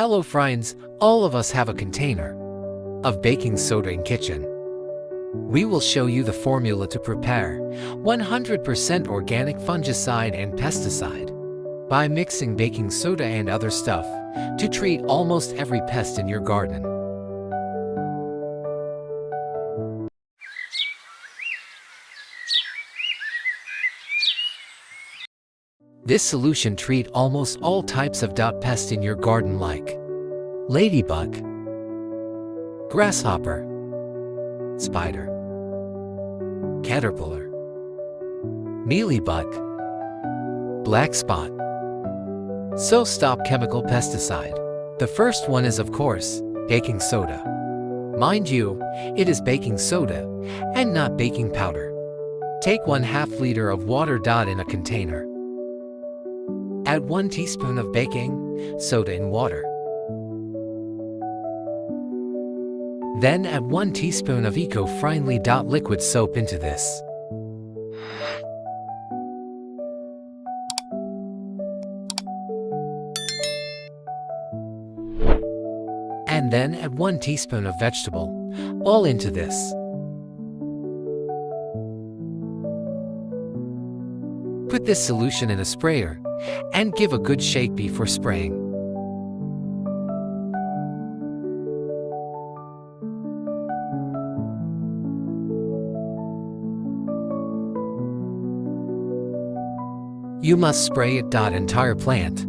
Hello friends, all of us have a container of baking soda in kitchen. We will show you the formula to prepare 100% organic fungicide and pesticide by mixing baking soda and other stuff to treat almost every pest in your garden. This solution treat almost all types of pests in your garden like ladybug, grasshopper, spider, caterpillar, mealybug, black spot. So stop chemical pesticide. The first one is of course baking soda. Mind you, it is baking soda and not baking powder. Take 1/2 liter of water in a container. Add 1 teaspoon of baking soda in water. Then add 1 teaspoon of eco-friendly liquid soap into this. And then add 1 teaspoon of vegetable oil into this. Put this solution in a sprayer and give a good shake before spraying. You must spray it entire plant.